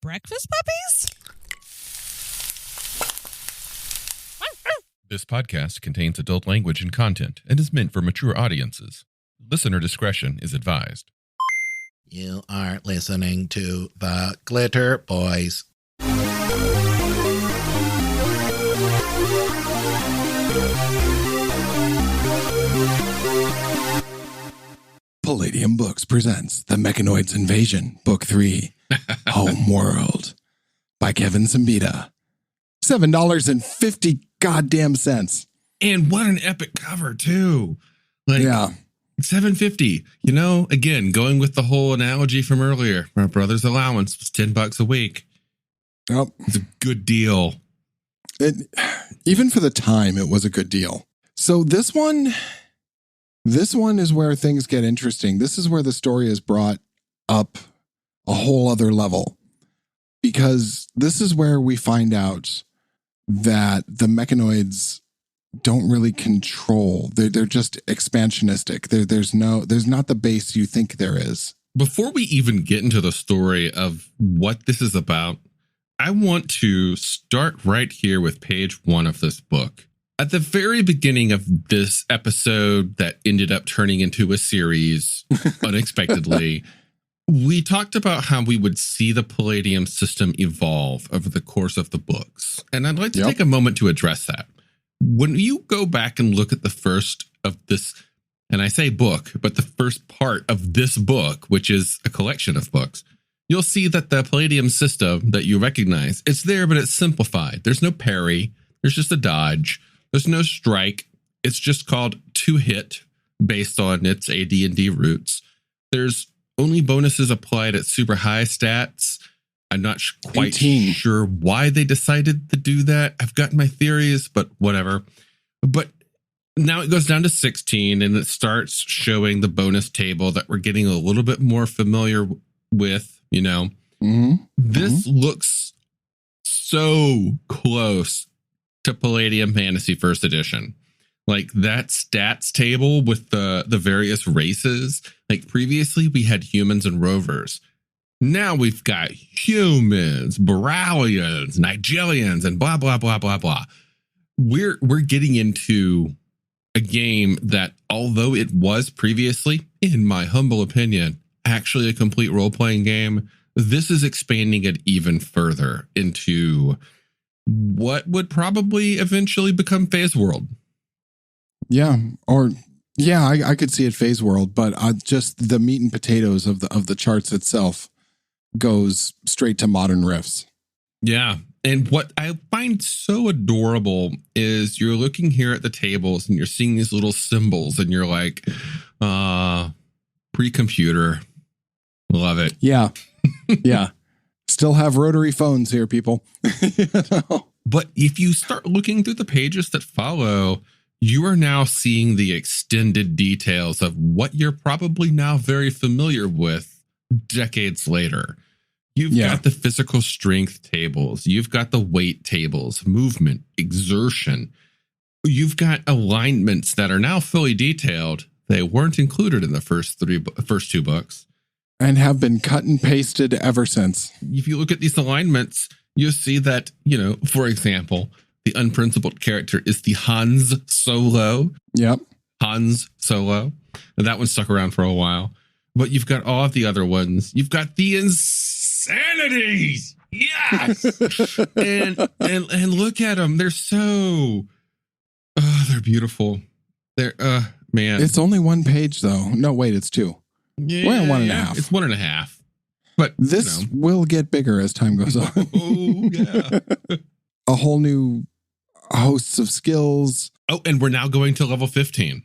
breakfast puppies? This podcast contains adult language and content and is meant for mature audiences. Listener discretion is advised. You are listening to the Glitterbois. Palladium Books presents The Mechanoids Invasion, Book 3, Homeworld, by Kevin Siembieda. $7.50 goddamn cents. And what an epic cover, too. Like, yeah. $7.50. You know, again, going with the whole analogy from earlier, my brother's allowance was $10 a week. Yep. It's a good deal. Even for the time, it was a good deal. So this one is where things get interesting. This is where the story is brought up a whole other level, because this is where we find out that the Mechanoids don't really control. They're just expansionistic. There's not the base you think there is. Before we even get into the story of what this is about, I want to start right here with page 1 of this book. At the very beginning of this episode that ended up turning into a series unexpectedly, we talked about how we would see the Palladium system evolve over the course of the books. And I'd like to take a moment to address that. When you go back and look at the first of this, and I say book, but the first part of this book, which is a collection of books, you'll see that the Palladium system that you recognize, it's there, but it's simplified. There's no parry. There's just a dodge. There's no strike. It's just called 2-hit based on its AD&D roots. There's only bonuses applied at super high stats. I'm not quite sure why they decided to do that. I've got my theories, but whatever. But now it goes down to 16 and it starts showing the bonus table that we're getting a little bit more familiar with, you know. This looks so close to Palladium Fantasy First Edition. Like that stats table with the various races. Like previously we had humans and rovers. Now we've got humans, Boralians, Nigelians, and blah, blah, blah, blah, blah. We're getting into a game that, although it was previously, in my humble opinion, actually a complete role-playing game, this is expanding it even further into what would probably eventually become Phase World. Yeah, I could see it Phase World, but just the meat and potatoes of the charts itself goes straight to modern riffs. Yeah. And what I find so adorable is you're looking here at the tables and you're seeing these little symbols and you're like, pre-computer. Love it. Yeah. Yeah. Still have rotary phones here, people. You know? But if you start looking through the pages that follow, you are now seeing the extended details of what you're probably now very familiar with decades later. You've got the physical strength tables. You've got the weight tables, movement, exertion. You've got alignments that are now fully detailed. They weren't included in the first 2 books. And have been cut and pasted ever since. If you look at these alignments, you'll see that, you know, for example, the unprincipled character is the Hans Solo. Yep. Hans Solo. And that one stuck around for a while. But you've got all of the other ones. You've got the Insanities. Yes. and look at them. They're so, they're beautiful. They're, man. It's only 1 page though. No, wait, it's 2. Yeah, well, 1.5. It's 1.5. But this will get bigger as time goes on. Oh, yeah. A whole new hosts of skills. Oh, and we're now going to level 15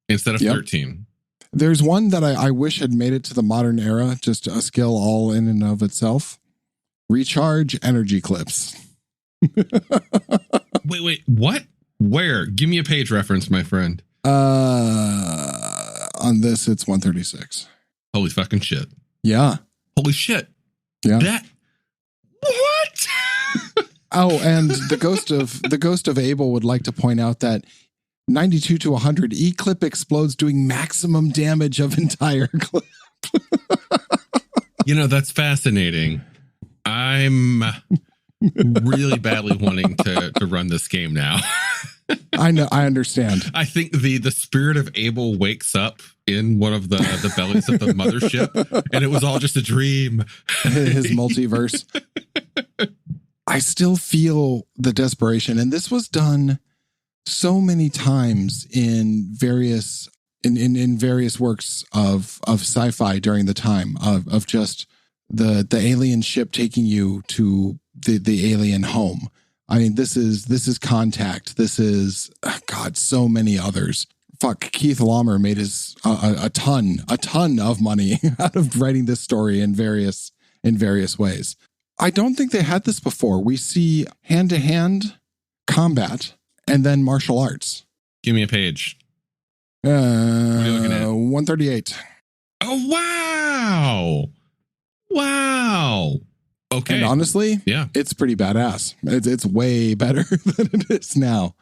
instead of 13. There's one that I wish had made it to the modern era, just a skill all in and of itself. Recharge energy clips. Wait, what? Where? Give me a page reference, my friend. On this, it's 136. Holy fucking shit. Yeah. Holy shit. Yeah. What? Oh, and the ghost of Abel would like to point out that 92 to 100 E-clip explodes, doing maximum damage of entire clip. You know, that's fascinating. I I'm really badly wanting to run this game now. I know. I understand. I think the spirit of Abel wakes up in one of the bellies of the mothership, and it was all just a dream. His multiverse. I still feel the desperation, and this was done so many times in various works of sci-fi during the time of just the alien ship taking you to the alien home. I mean, this is Contact. This is God, so many others. Fuck, Keith Laumer made his a ton of money out of writing this story in various ways. I don't think they had this before. We see hand-to-hand combat and then martial arts. Give me a page. What are you looking at? 138. Oh, wow. Wow. Okay. And honestly, yeah, it's pretty badass. It's way better than it is now.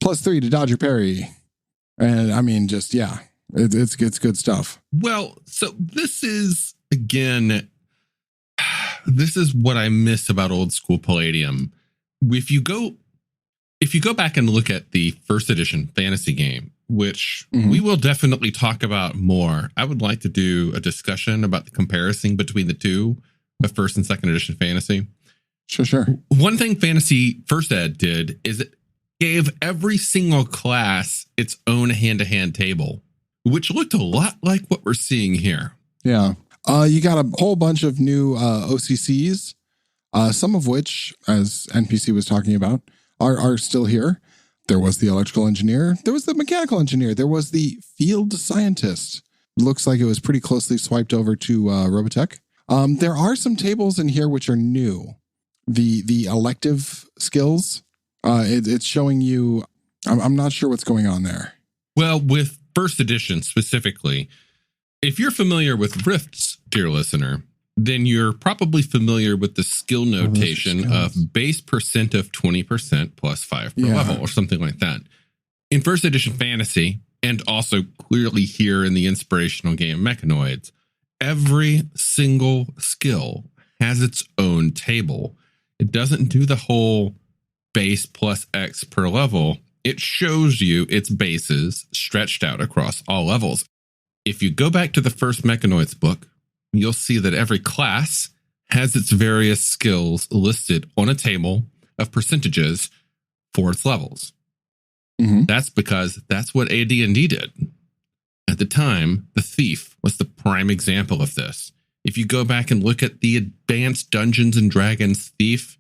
+3 to dodge your parry. And I mean, just, yeah, it's good stuff. Well, so this is, again, this is what I miss about old school Palladium. If you go back and look at the first edition fantasy game, which we will definitely talk about more, I would like to do a discussion about the comparison between the two, the first and second edition fantasy. Sure. One thing Fantasy First Ed did is it gave every single class its own hand-to-hand table, which looked a lot like what we're seeing here. Yeah. You got a whole bunch of new OCCs, some of which, as NPC was talking about, are still here. There was the electrical engineer. There was the mechanical engineer. There was the field scientist. Looks like it was pretty closely swiped over to Robotech. There are some tables in here which are new. The elective skills, it's showing you, I'm not sure what's going on there. Well, with first edition specifically, if you're familiar with Rifts, dear listener, then you're probably familiar with the skill notation of base percent of 20% plus 5 per level or something like that. In first edition fantasy, and also clearly here in the inspirational game Mechanoids, every single skill has its own table. It doesn't do the whole base plus X per level. It shows you its bases stretched out across all levels. If you go back to the first Mechanoids book, you'll see that every class has its various skills listed on a table of percentages for its levels. That's because that's what AD&D did. At the time, the Thief was the prime example of this. If you go back and look at the advanced Dungeons and Dragons Thief,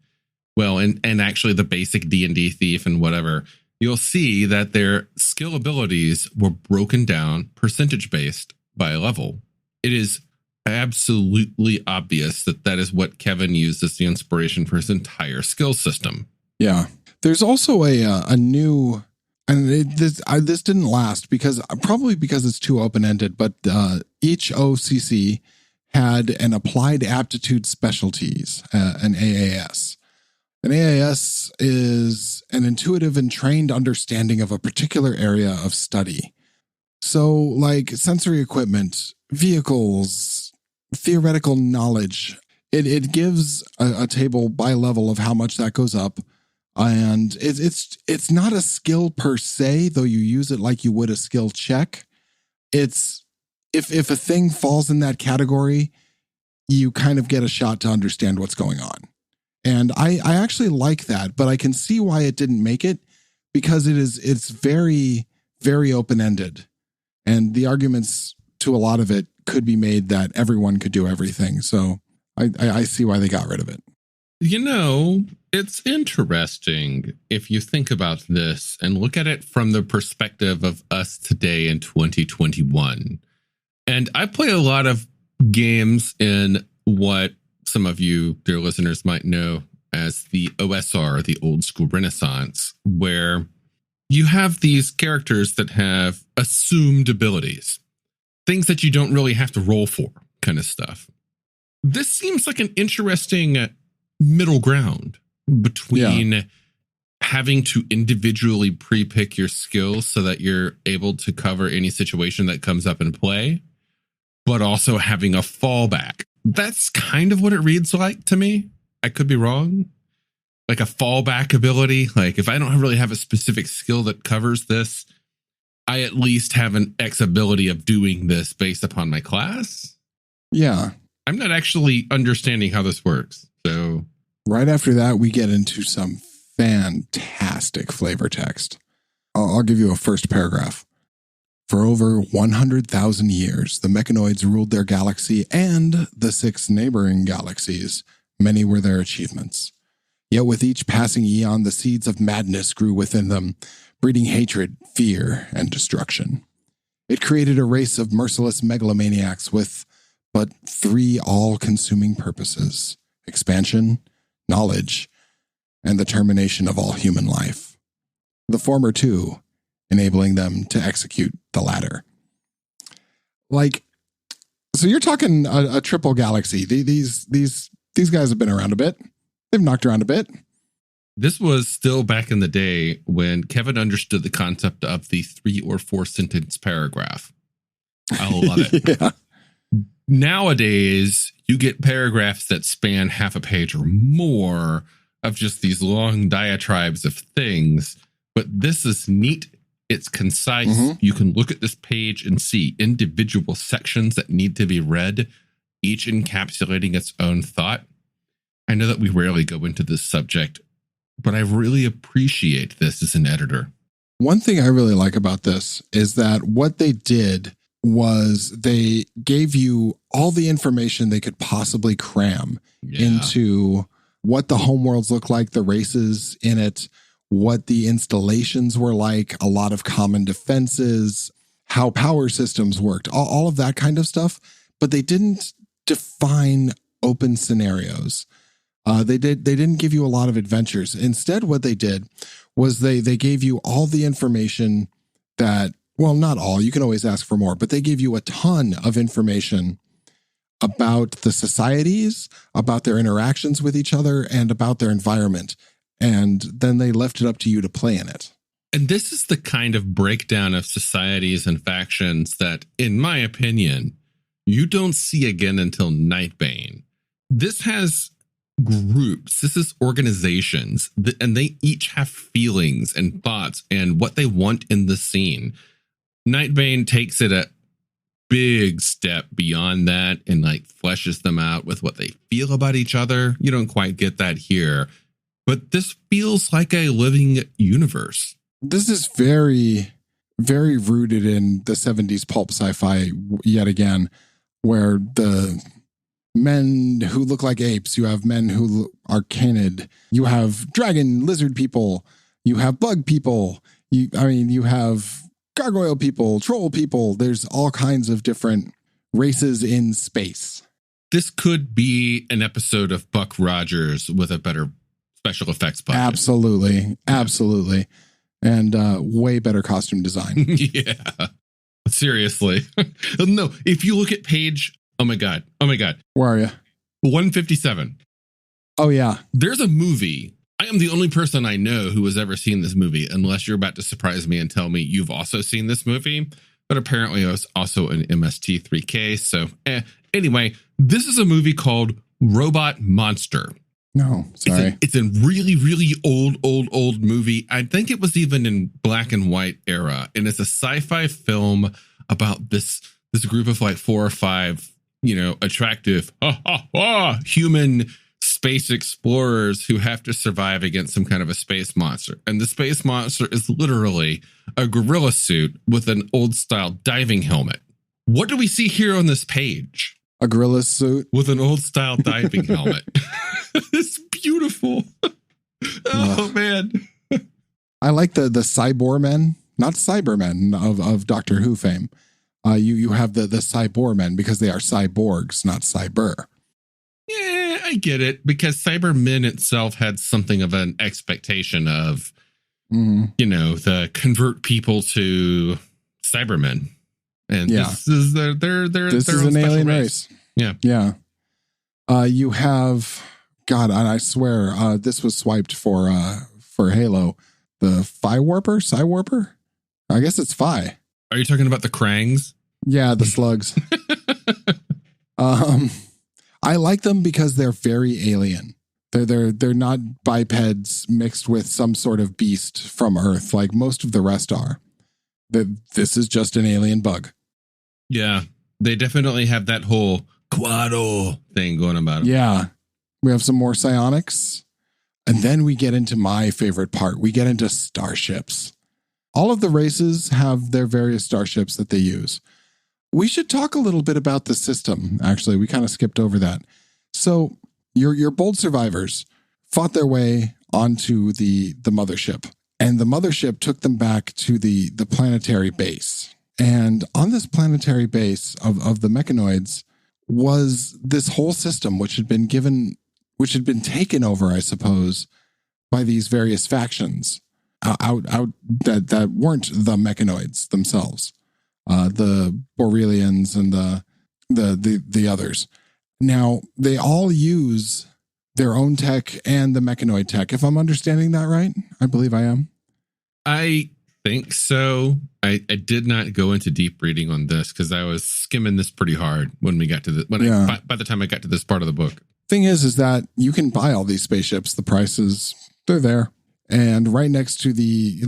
well, and actually the basic D&D Thief and whatever, you'll see that their skill abilities were broken down percentage-based by level. It is absolutely obvious that that is what Kevin used as the inspiration for his entire skill system. Yeah. There's also a new... And this didn't last because it's too open-ended, but each OCC had an applied aptitude specialties, an AAS. An AAS is an intuitive and trained understanding of a particular area of study. So like sensory equipment, vehicles, theoretical knowledge, it gives a table by level of how much that goes up. And it's not a skill per se, though you use it like you would a skill check. It's if a thing falls in that category, you kind of get a shot to understand what's going on. And I actually like that, but I can see why it didn't make it because it's very, very open-ended. And the arguments to a lot of it could be made that everyone could do everything. So I see why they got rid of it. You know, it's interesting if you think about this and look at it from the perspective of us today in 2021. And I play a lot of games in what some of you, dear listeners, might know as the OSR, the old school Renaissance, where you have these characters that have assumed abilities, things that you don't really have to roll for, kind of stuff. This seems like an interesting middle ground between having to individually pre-pick your skills so that you're able to cover any situation that comes up in play, but also having a fallback. That's kind of what it reads like to me. I could be wrong. Like a fallback ability. Like if I don't really have a specific skill that covers this, I at least have an X ability of doing this based upon my class. Yeah. I'm not actually understanding how this works. So right after that, we get into some fantastic flavor text. I'll give you a first paragraph. For over 100,000 years, the Mechanoids ruled their galaxy and the 6 neighboring galaxies. Many were their achievements. Yet with each passing eon, the seeds of madness grew within them, breeding hatred, fear, and destruction. It created a race of merciless megalomaniacs with but 3 all-consuming purposes: expansion, knowledge, and the termination of all human life. The former 2, enabling them to execute the latter. Like, so you're talking a triple galaxy. These guys have been around a bit. They've knocked around a bit. This was still back in the day when Kevin understood the concept of the 3 or 4 sentence paragraph. I love it. Yeah. Nowadays, you get paragraphs that span half a page or more of just these long diatribes of things. But this is neat. It's concise. Mm-hmm. You can look at this page and see individual sections that need to be read, each encapsulating its own thought. I know that we rarely go into this subject, but I really appreciate this as an editor. One thing I really like about this is that what they did was they gave you all the information they could possibly cram into what the homeworlds look like, the races in it, what the installations were like, a lot of common defenses, how power systems worked, all of that kind of stuff. But they didn't define open scenarios. They didn't give you a lot of adventures. Instead, what they did was they gave you all the information that, well, not all, you can always ask for more, but they gave you a ton of information about the societies, about their interactions with each other, and about their environment. And then they left it up to you to play in it. And this is the kind of breakdown of societies and factions that, in my opinion, you don't see again until Nightbane. This has groups, this is organizations, and they each have feelings and thoughts and what they want in the scene. Nightbane takes it a big step beyond that and like fleshes them out with what they feel about each other. You don't quite get that here, but this feels like a living universe. This is very, very rooted in the 70s pulp sci-fi yet again, where the men who look like apes, you have men who are canid, you have dragon lizard people, you have bug people, you have gargoyle people, troll people. There's all kinds of different races in space. This could be an episode of Buck Rogers with a better special effects budget. Absolutely. Absolutely. And way better costume design. Yeah. Seriously. No, if you look at page, oh my God. Where are you? 157. Oh, yeah. There's a movie. I am the only person I know who has ever seen this movie, unless you're about to surprise me and tell me you've also seen this movie. But apparently it was also an MST3K. So anyway, this is a movie called Robot Monster. No, sorry. It's a really, really old movie. I think it was even in black and white era. And it's a sci-fi film about this group of like 4 or 5, attractive human space explorers who have to survive against some kind of a space monster. And the space monster is literally a gorilla suit with an old style diving helmet. What do we see here on this page? A gorilla suit with an old style diving helmet. It's beautiful. Oh, man. I like the Cybormen, not Cybermen of Doctor Who fame. You have the Cybormen because they are cyborgs, not cyber. Yeah, I get it. Because Cybermen itself had something of an expectation of, the convert people to Cybermen. And this is this is an alien race. Yeah. Yeah. You have, God, I swear, this was swiped for Halo. The Phi Warper? I guess it's Phi. Are you talking about the Krangs? Yeah, the slugs. I like them because they're very alien. They're not bipeds mixed with some sort of beast from Earth like most of the rest are. This is just an alien bug. Yeah, they definitely have that whole Quado thing going about them. Yeah. We have some more psionics. And then we get into my favorite part. We get into starships. All of the races have their various starships that they use. We should talk a little bit about the system. Actually, we kind of skipped over that. So your bold survivors fought their way onto the mothership. And the mothership took them back to the planetary base. And on this planetary base of the Mechanoids was this whole system, which had been taken over, I suppose, by these various factions out that weren't the Mechanoids themselves, the Borelians and the others. Now they all use their own tech and the Mechanoid tech. If I'm understanding that right, I believe I am. I think so. I did not go into deep reading on this because I was skimming this pretty hard when we got to the by the time I got to this part of the book. Thing is that you can buy all these spaceships. The prices, they're there, and right next to the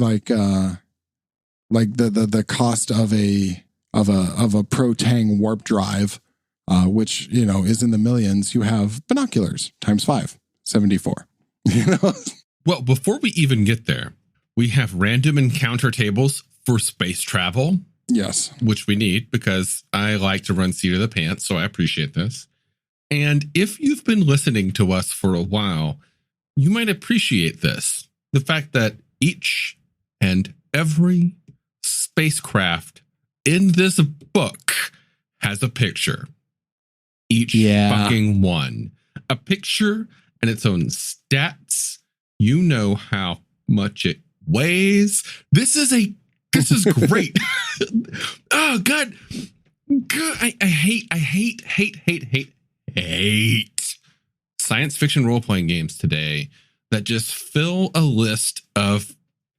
the cost of a Protang warp drive, which is in the millions. You have binoculars times 5, 74. Well, before we even get there, we have random encounter tables for space travel. Yes, which we need because I like to run seat of the pants, so I appreciate this. And if you've been listening to us for a while, you might appreciate this. The fact that each and every spacecraft in this book has a picture. Each fucking one. A picture and its own stats. You know how much it weighs. This is great. Oh, God. I hate science fiction role-playing games today that just fill a list of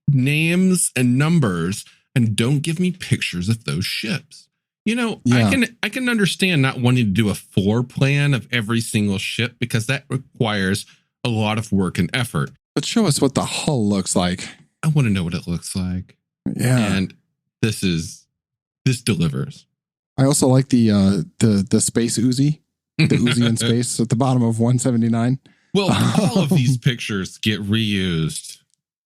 names and numbers and don't give me pictures of those ships. I can understand not wanting to do a floor plan of every single ship because that requires a lot of work and effort. But show us what the hull looks like. I want to know what it looks like. Yeah. And this delivers. I also like the space Uzi. The Uzi in space at the bottom of 179. Well, all of these pictures get reused.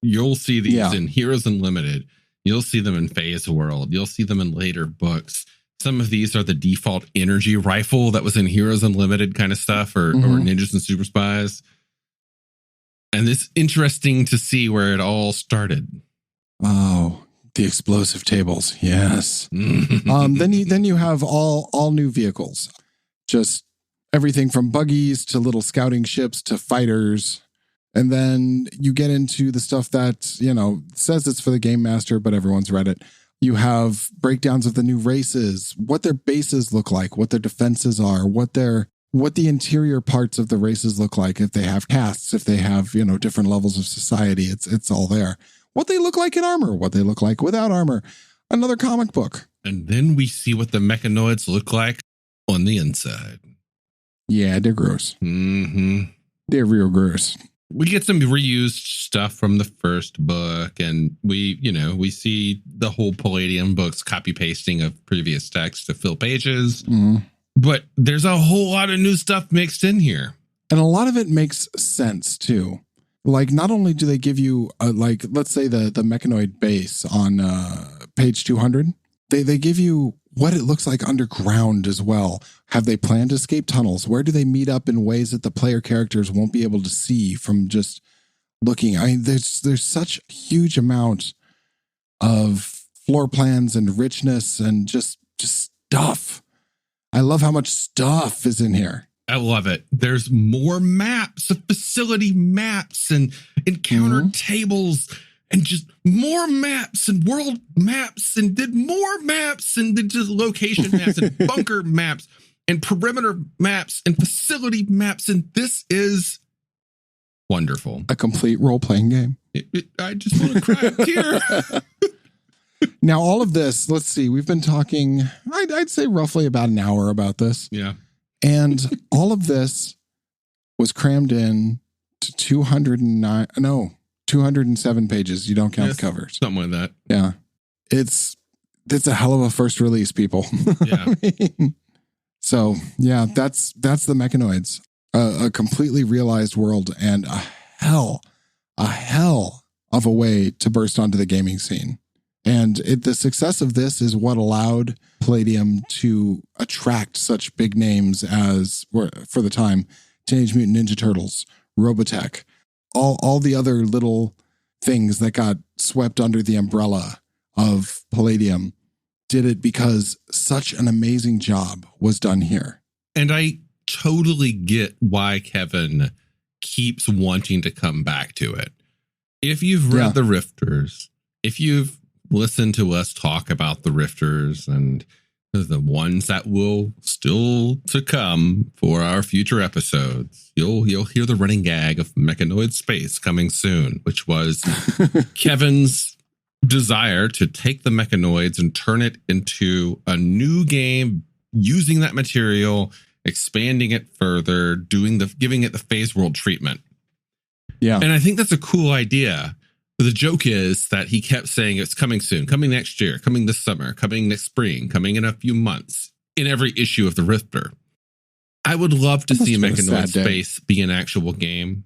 You'll see these in Heroes Unlimited. You'll see them in Phase World. You'll see them in later books. Some of these are the default energy rifle that was in Heroes Unlimited kind of stuff or Ninjas and Super Spies. And it's interesting to see where it all started. Oh, the explosive tables. Yes. Then you have all new vehicles. Just everything from buggies to little scouting ships to fighters. And then you get into the stuff that, says it's for the game master, but everyone's read it. You have breakdowns of the new races, what their bases look like, what their defenses are, what the interior parts of the races look like, if they have castes, if they have, different levels of society, it's all there. What they look like in armor, what they look like without armor. Another comic book. And then we see what the Mechanoids look like on the inside. Yeah, they're gross. Mm-hmm. They're real gross. We get some reused stuff from the first book, and we see the whole Palladium Books copy pasting of previous text to fill pages. But there's a whole lot of new stuff mixed in here. And a lot of it makes sense too. Like, not only do they give you let's say the Mechanoid base on page 200, they give you what it looks like underground as well. Have they planned escape tunnels? Where do they meet up in ways that the player characters won't be able to see from just looking? I mean, there's such a huge amount of floor plans and richness and just stuff. I love how much stuff is in here. I love it. There's more maps, facility maps and encounter tables and just more maps and world maps and did more maps and then just location maps and bunker maps and perimeter maps and facility maps. And this is wonderful. A complete role-playing game. I just want to cry a tear. Now, all of this, let's see, we've been talking, I'd say roughly about an hour about this. Yeah. And all of this was crammed in 207 pages. You don't count the covers. Something like that. Yeah. It's a hell of a first release, people. Yeah. So yeah, that's the Mechanoids, a completely realized world and a hell of a way to burst onto the gaming scene. And the success of this is what allowed Palladium to attract such big names as, for the time, Teenage Mutant Ninja Turtles, Robotech, all the other little things that got swept under the umbrella of Palladium did it because such an amazing job was done here. And I totally get why Kevin keeps wanting to come back to it. If you've read The Rifters, if you've listened to us talk about the Rifters and the ones that will still to come for our future episodes, you'll hear the running gag of Mechanoid Space coming soon, which was Kevin's desire to take the Mechanoids and turn it into a new game using that material, expanding it further, giving it the phase world treatment. Yeah. And I think that's a cool idea. The joke is that he kept saying it's coming soon, coming next year, coming this summer, coming next spring, coming in a few months in every issue of the Rifter. I would love to see Mechanoid Space be an actual game.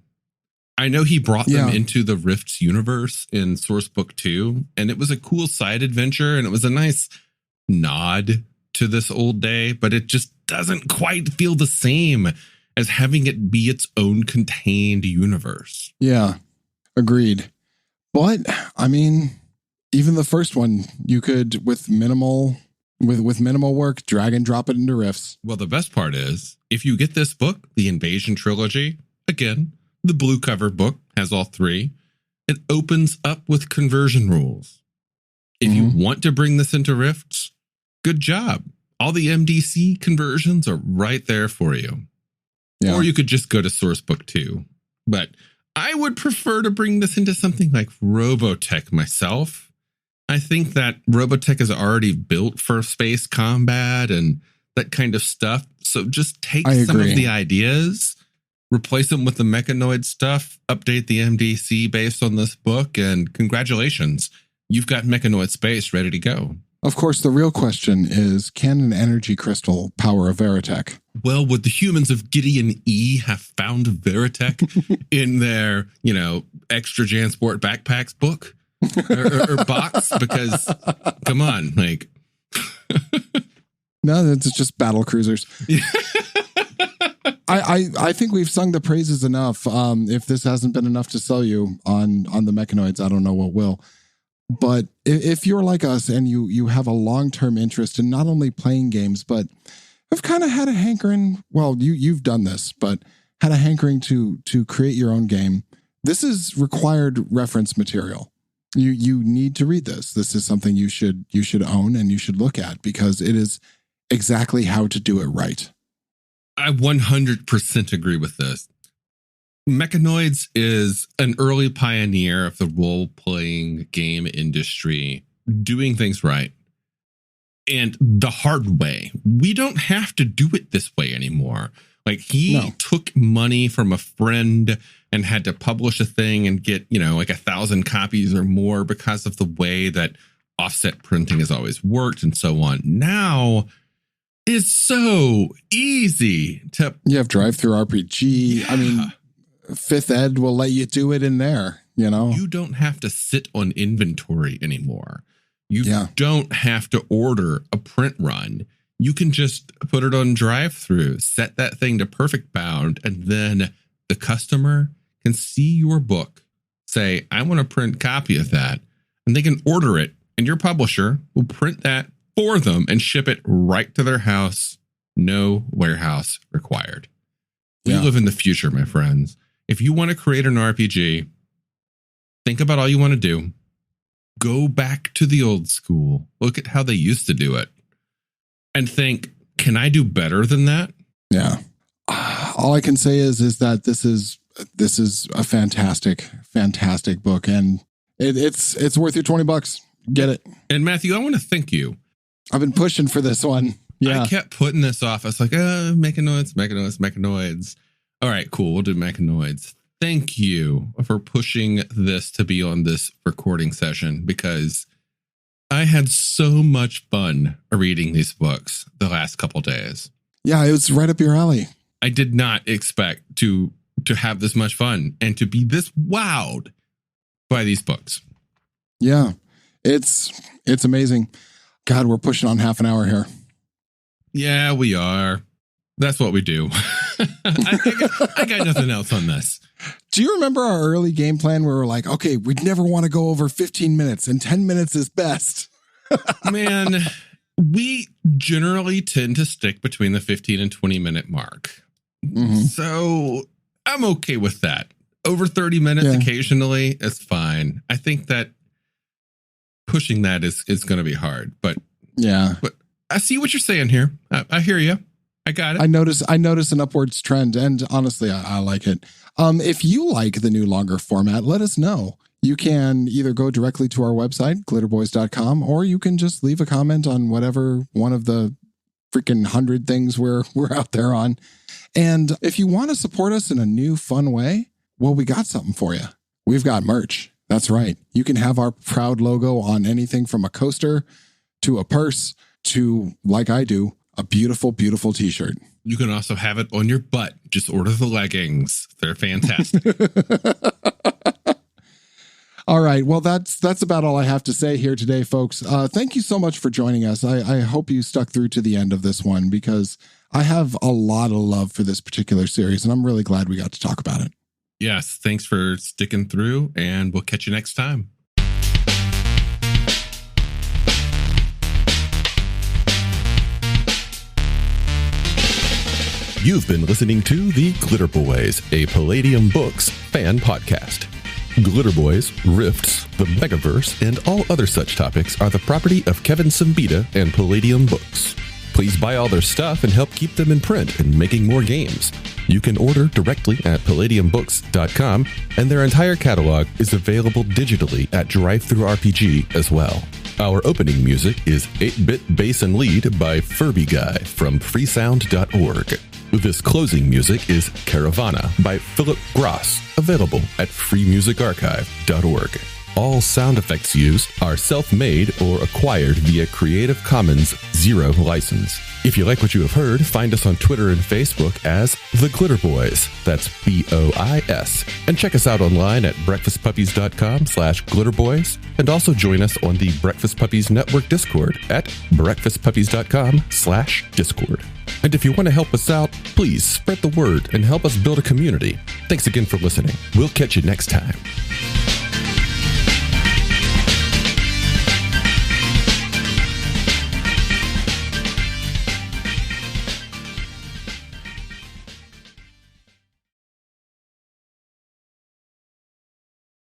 I know he brought them into the Rift's universe in Sourcebook 2, and it was a cool side adventure, and it was a nice nod to this old day, but it just doesn't quite feel the same as having it be its own contained universe. Yeah, agreed. But, I mean, even the first one, you could, with minimal work, drag and drop it into Rifts. Well, the best part is, if you get this book, the Invasion Trilogy, again, the blue cover book has all three. It opens up with conversion rules. If you want to bring this into Rifts, good job. All the MDC conversions are right there for you. Yeah. Or you could just go to Sourcebook 2. But I would prefer to bring this into something like Robotech myself. I think that Robotech is already built for space combat and that kind of stuff. So just take some of the ideas, replace them with the Mechanoid stuff, update the MDC based on this book, and congratulations, you've got Mechanoid Space ready to go. Of course, the real question is, can an energy crystal power a Veritech? Well, would the humans of Gideon E have found Veritech in their, extra Jansport backpacks book or box? Because, come on, like... No, it's just battle cruisers. I think we've sung the praises enough. If this hasn't been enough to sell you on the Mechanoids, I don't know what will. But if you're like us and you have a long-term interest in not only playing games, but have kind of had a hankering, well, you've done this, but had a hankering to create your own game, this is required reference material. You need to read this. This is something you should own and you should look at because it is exactly how to do it right. I 100% agree with this. Mechanoids is an early pioneer of the role-playing game industry, doing things right. And the hard way. We don't have to do it this way anymore. Like he took money from a friend and had to publish a thing and get, 1,000 copies or more because of the way that offset printing has always worked and so on. Now it's so easy to... You have Drive-Thru RPG. Yeah. I mean, 5th Ed will let you do it in there, You don't have to sit on inventory anymore. You don't have to order a print run. You can just put it on Drive-Thru, set that thing to perfect bound, and then the customer can see your book, say, I want a print copy of that, and they can order it, and your publisher will print that for them and ship it right to their house. No warehouse required. We live in the future, my friends. If you want to create an RPG, think about all you want to do. Go back to the old school. Look at how they used to do it. And think, can I do better than that? Yeah. All I can say is that this is a fantastic book, and it's worth your $20. Get it. And Matthew, I want to thank you. I've been pushing for this one. Yeah. I kept putting this off. I was like, Mechanoids. All right, cool. We'll do Mechanoids. thank you for pushing this to be on this recording session, because I had so much fun reading these books the last couple days. Yeah, it was right up your alley. I did not expect to have this much fun and to be this wowed by these books. Yeah, it's amazing. God, we're pushing on half an hour here. Yeah, we are. That's what we do. I got nothing else on this. Do you remember our early game plan where we were like, okay, we'd never want to go over 15 minutes and 10 minutes is best? Man, we generally tend to stick between the 15 and 20 minute mark. Mm-hmm. So I'm okay with that. Over 30 minutes occasionally is fine. I think that pushing that is going to be hard, but I see what you're saying here. I hear you. I got it. I notice an upwards trend, and honestly, I like it. If you like the new longer format, let us know. You can either go directly to our website, glitterbois.com, or you can just leave a comment on whatever one of the freaking 100 things we're out there on. And if you want to support us in a new, fun way, well, we got something for you. We've got merch. That's right. You can have our proud logo on anything from a coaster to a purse to, like I do, a beautiful, beautiful t-shirt. You can also have it on your butt. Just order the leggings. They're fantastic. All right. Well, that's about all I have to say here today, folks. Thank you so much for joining us. I hope you stuck through to the end of this one, because I have a lot of love for this particular series, and I'm really glad we got to talk about it. Yes. Thanks for sticking through, and we'll catch you next time. You've been listening to The Glitterbois, a Palladium Books fan podcast. Glitterbois, Rifts, the Megaverse, and all other such topics are the property of Kevin Siembieda and Palladium Books. Please buy all their stuff and help keep them in print and making more games. You can order directly at palladiumbooks.com, and their entire catalog is available digitally at Drive-Thru RPG as well. Our opening music is 8-Bit Bass and Lead by Furby Guy from freesound.org. This closing music is Caravana by Philip Gross, available at freemusicarchive.org. All sound effects used are self-made or acquired via Creative Commons Zero license. If you like what you have heard, find us on Twitter and Facebook as The Glitterbois. That's BOIS. And check us out online at breakfastpuppies.com/glitterbois. And also join us on the Breakfast Puppies Network Discord at breakfastpuppies.com/discord. And if you want to help us out, please spread the word and help us build a community. Thanks again for listening. We'll catch you next time.